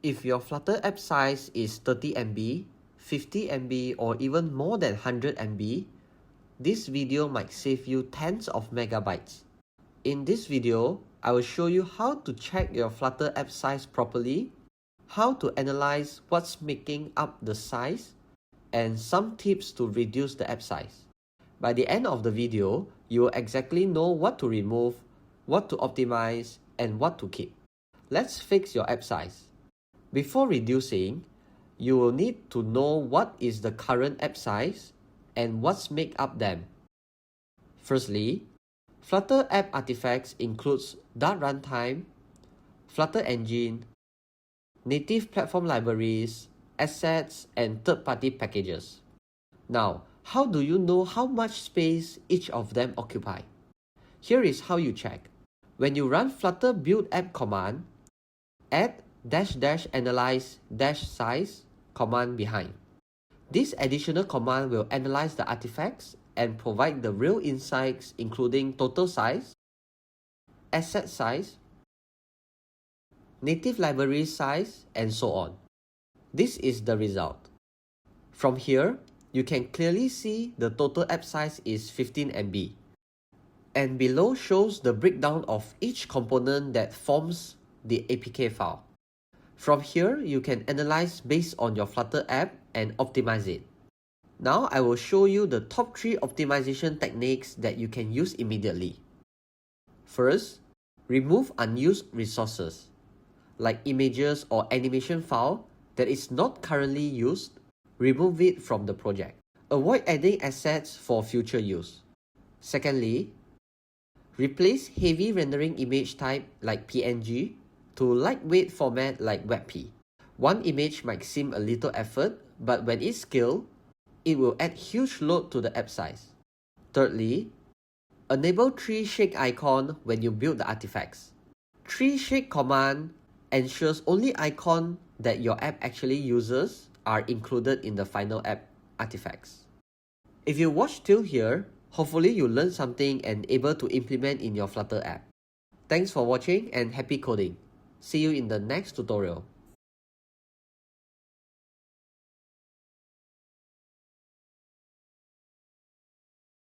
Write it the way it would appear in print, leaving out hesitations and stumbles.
If your Flutter app size is 30 MB, 50 MB, or even more than 100 MB, this video might save you tens of megabytes. In this video, I will show you how to check your Flutter app size properly, how to analyze what's making up the size, and some tips to reduce the app size. By the end of the video, you will exactly know what to remove, what to optimize, and what to keep. Let's fix your app size. Before reducing, you will need to know what is the current app size and what's make up them. Firstly, Flutter app artifacts includes Dart runtime, Flutter engine, native platform libraries, assets, and third-party packages. Now, how do you know how much space each of them occupy? Here is how you check. When you run Flutter build app command, add --analyze -size command behind. This additional command will analyze the artifacts and provide the real insights including total size, asset size, native library size, and so on. This is the result. From here, you can clearly see the total app size is 15 MB. And below shows the breakdown of each component that forms the APK file. From here, you can analyze based on your Flutter app and optimize it. Now I will show you the top 3 optimization techniques that you can use immediately. First, remove unused resources, like images or animation file that is not currently used. Remove it from the project. Avoid adding assets for future use. Secondly, replace heavy rendering image type like PNG to lightweight format like WebP. One image might seem a little effort, but when it's scaled, it will add huge load to the app size. Thirdly, enable tree shake icon when you build the artifacts. Tree shake command ensures only icons that your app actually uses are included in the final app artifacts. If you watched till here, hopefully you learned something and able to implement in your Flutter app. Thanks for watching and happy coding. See you in the next tutorial.